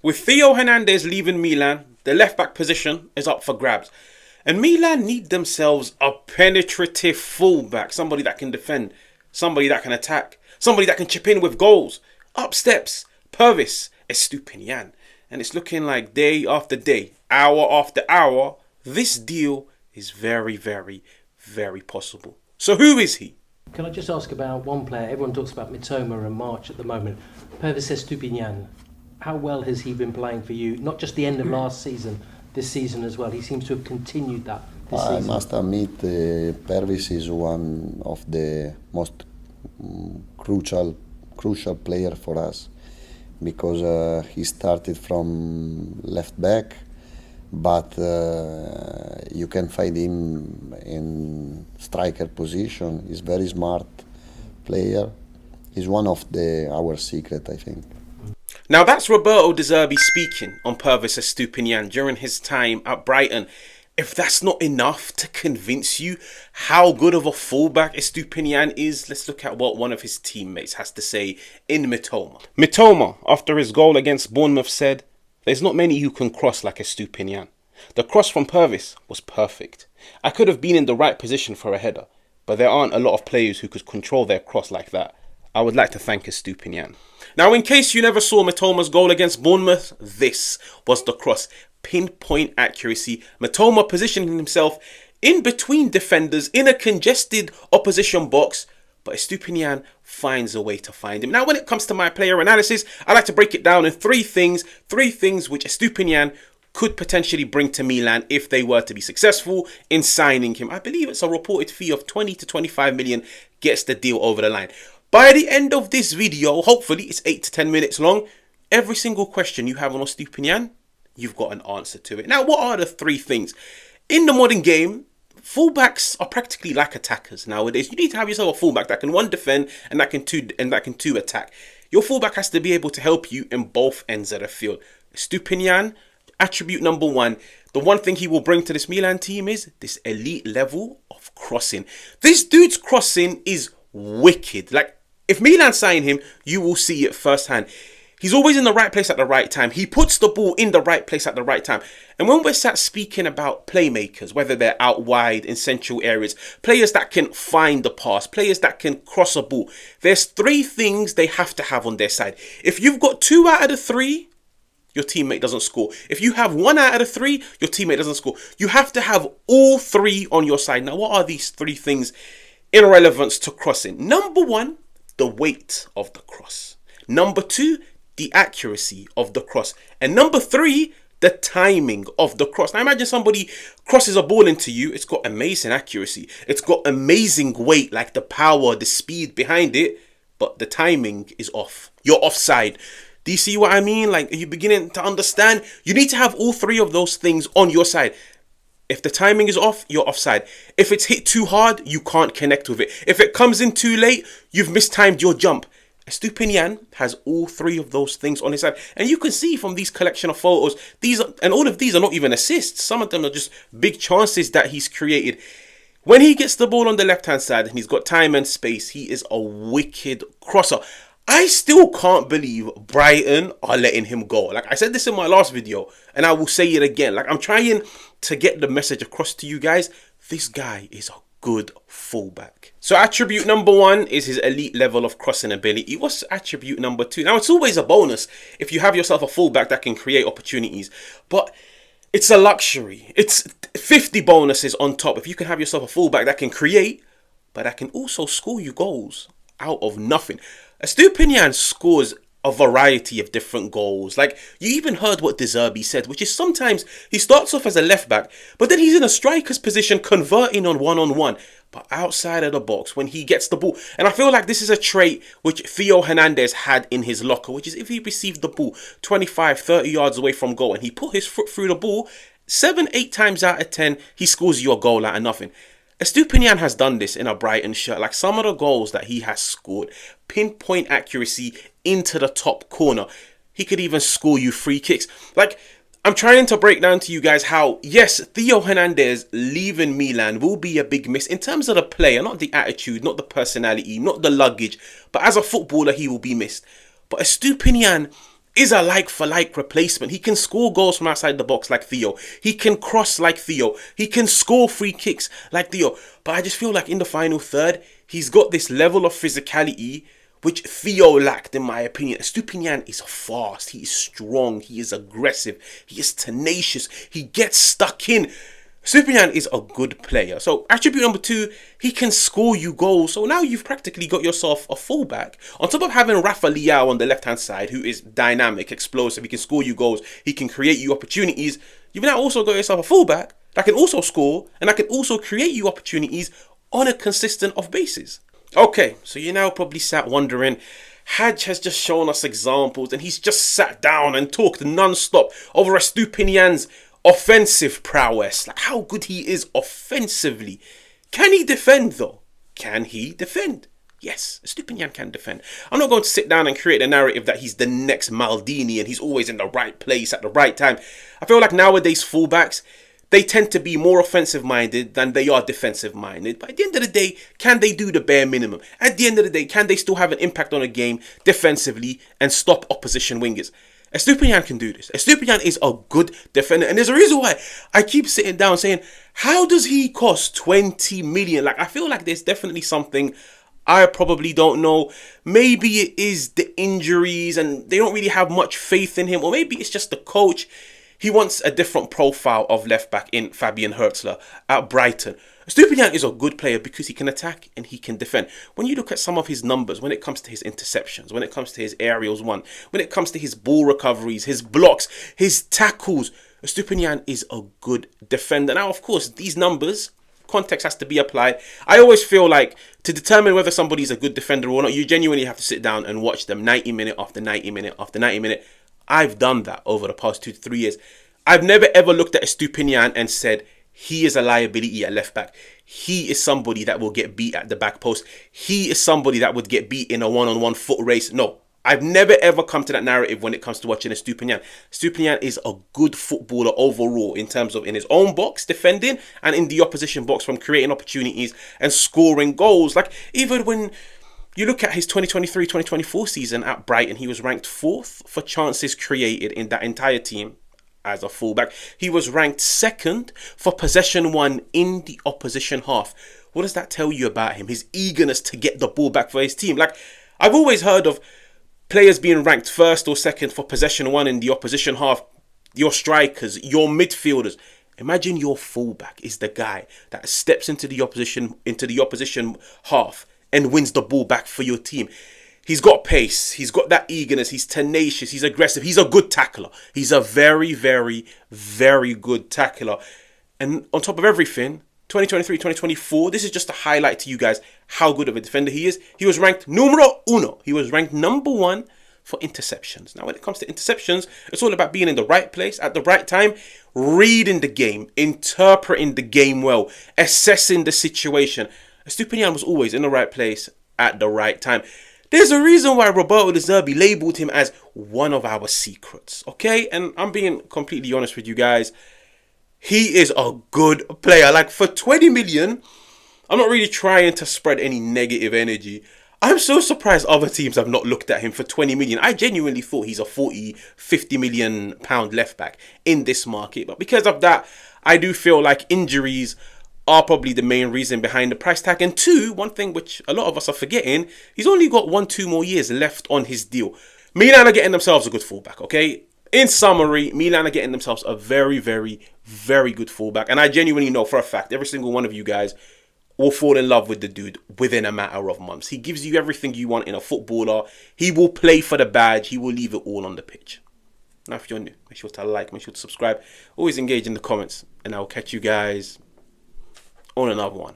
With Theo Hernandez leaving Milan, the left-back position is up for grabs. And Milan need themselves a penetrative fullback. Somebody that can defend. Somebody that can attack. Somebody that can chip in with goals. Up steps Pervis Estupiñán. And it's looking like day after day, hour after hour, this deal is very, very, very possible. So who is he? Can I just ask about one player? Everyone talks about Mitoma and March at the moment. Pervis Estupiñán, how well has he been playing for you? Not just the end of last season, this season as well. He seems to have continued that this season. I must admit, Pervis is one of the most crucial player for us, because he started from left back, but you can find him in striker position. He's very smart player. He's one of our secret, I think. Now that's Roberto De Zerbi speaking on Pervis Estupiñán during his time at Brighton. If that's not enough to convince you how good of a fullback Estupiñán is, let's look at what one of his teammates has to say in Mitoma. Mitoma, after his goal against Bournemouth, said, "There's not many who can cross like Estupiñán. The cross from Pervis was perfect. I could have been in the right position for a header, but there aren't a lot of players who could control their cross like that. I would like to thank Estupiñán." Now, in case you never saw Mitoma's goal against Bournemouth, this was the cross. Pinpoint accuracy. Mitoma positioning himself in between defenders in a congested opposition box, but Estupiñán finds a way to find him. Now, when it comes to my player analysis, I like to break it down in three things which Estupiñán could potentially bring to Milan if they were to be successful in signing him. I believe it's a reported fee of 20 to 25 million gets the deal over the line. By the end of this video, hopefully it's 8 to 10 minutes long, every single question you have on Estupiñán, you've got an answer to it. Now, what are the three things? In the modern game, fullbacks are practically like attackers nowadays. You need to have yourself a fullback that can one defend and that can two attack. Your fullback has to be able to help you in both ends of the field. Estupiñán, attribute number one, the one thing he will bring to this Milan team is this elite level of crossing. This dude's crossing is wicked. Like, if Milan sign him, you will see it firsthand. He's always in the right place at the right time. He puts the ball in the right place at the right time. And when we're sat speaking about playmakers, whether they're out wide in central areas, players that can find the pass, players that can cross a ball, there's three things they have to have on their side. If you've got 2 out of the 3, your teammate doesn't score. If you have 1 out of the 3, your teammate doesn't score. You have to have all 3 on your side. Now, what are these 3 things in relevance to crossing? Number 1, the weight of the cross. Number 2, the accuracy of the cross. And number 3, the timing of the cross. Now imagine somebody crosses a ball into you. It's got amazing accuracy. It's got amazing weight, like the power, the speed behind it. But the timing is off. You're offside. Do you see what I mean? Like, are you beginning to understand? You need to have all 3 of those things on your side. If the timing is off, you're offside. If it's hit too hard, you can't connect with it. If it comes in too late, you've mistimed your jump. Estupiñán has all 3 of those things on his side. And you can see from these collection of photos, all of these are not even assists. Some of them are just big chances that he's created. When he gets the ball on the left-hand side and he's got time and space, he is a wicked crosser. I still can't believe Brighton are letting him go. Like I said this in my last video, and I will say it again. Like, I'm trying to get the message across to you guys. This guy is a good fullback. So attribute number 1 is his elite level of crossing ability. What's attribute number 2? Now, it's always a bonus if you have yourself a fullback that can create opportunities, but it's a luxury. It's 50 bonuses on top if you can have yourself a fullback that can create, but that can also score you goals out of nothing. Estupiñán scores a variety of different goals. Like, you even heard what De Zerbi said, which is sometimes he starts off as a left back, but then he's in a striker's position converting on one-on-one, but outside of the box when he gets the ball. And I feel like this is a trait which Theo Hernandez had in his locker, which is if he received the ball 25, 30 yards away from goal and he put his foot through the ball, 7, 8 times out of 10, he scores you a goal out of nothing. Estupiñán has done this in a Brighton shirt. Like, some of the goals that he has scored, pinpoint accuracy into the top corner. He could even score you free kicks. Like, I'm trying to break down to you guys how, yes, Theo Hernandez leaving Milan will be a big miss in terms of the player, not the attitude, not the personality, not the luggage, but as a footballer, he will be missed. But Estupiñán is a like-for-like replacement. He can score goals from outside the box like Theo. He can cross like Theo. He can score free kicks like Theo. But I just feel like in the final third, he's got this level of physicality which Theo lacked, in my opinion. Estupinan is fast. He is strong. He is aggressive. He is tenacious. He gets stuck in. Estupinan is a good player. So attribute number 2, he can score you goals. So now you've practically got yourself a fullback. On top of having Rafa Leao on the left-hand side, who is dynamic, explosive, he can score you goals, he can create you opportunities. You've now also got yourself a fullback that can also score and that can also create you opportunities on a consistent off basis. Okay, so you're now probably sat wondering, Haj has just shown us examples and he's just sat down and talked non-stop over Estupinan's offensive prowess, like how good he is offensively. Can he defend though? Can he defend? Yes, Estupinan can defend. I'm not going to sit down and create a narrative that he's the next Maldini and he's always in the right place at the right time. I feel like nowadays fullbacks, they tend to be more offensive minded than they are defensive minded. But at the end of the day, can they do the bare minimum? At the end of the day, can they still have an impact on a game defensively and stop opposition wingers? Estupinan can do this. Estupinan is a good defender. And there's a reason why I keep sitting down saying, how does he cost 20 million? Like, I feel like there's definitely something I probably don't know. Maybe it is the injuries and they don't really have much faith in him. Or maybe it's just the coach. He wants a different profile of left back in Fabian Hürzeler at Brighton. Estupinan is a good player because he can attack and he can defend. When you look at some of his numbers, when it comes to his interceptions, when it comes to his aerials won, when it comes to his ball recoveries, his blocks, his tackles, Estupinan is a good defender. Now, of course, these numbers, context has to be applied. I always feel like to determine whether somebody's a good defender or not, you genuinely have to sit down and watch them 90 minute after 90 minute after 90 minute. I've done that over the past 2 to 3 years. I've never ever looked at Estupinan and said, he is a liability at left back. He is somebody that will get beat at the back post. He is somebody that would get beat in a one-on-one foot race. No, I've never ever come to that narrative when it comes to watching Estupinan. Estupinan is a good footballer overall in terms of in his own box defending and in the opposition box from creating opportunities and scoring goals. Like even when you look at his 2023-2024 season at Brighton, he was ranked 4th for chances created in that entire team as a fullback. He was ranked 2nd for possession won in the opposition half. What does that tell you about him? His eagerness to get the ball back for his team. Like, I've always heard of players being ranked 1st or 2nd for possession won in the opposition half. Your strikers, your midfielders. Imagine your fullback is the guy that steps into the opposition half and wins the ball back for your team. He's got pace. He's got that eagerness. He's tenacious. He's aggressive. He's a good tackler. He's a very, very, very good tackler. And on top of everything, 2023-2024, this is just to highlight to you guys how good of a defender he is. He was ranked numero uno. He was ranked number 1 for interceptions. Now, when it comes to interceptions, it's all about being in the right place at the right time, reading the game, interpreting the game well, assessing the situation. Estupinan was always in the right place at the right time. There's a reason why Roberto De Zerbi labelled him as one of our secrets, okay? And I'm being completely honest with you guys. He is a good player. Like, for 20 million, I'm not really trying to spread any negative energy. I'm so surprised other teams have not looked at him for 20 million. I genuinely thought he's a 40, 50 million pound left back in this market. But because of that, I do feel like injuries are probably the main reason behind the price tag. And 2, one thing which a lot of us are forgetting, he's only got 1-2 more years left on his deal. Milan are getting themselves a good fullback, okay? In summary, Milan are getting themselves a very, very, very good fullback. And I genuinely know for a fact, every single one of you guys will fall in love with the dude within a matter of months. He gives you everything you want in a footballer. He will play for the badge. He will leave it all on the pitch. Now, if you're new, make sure to like, make sure to subscribe. Always engage in the comments. And I'll catch you guys on another one.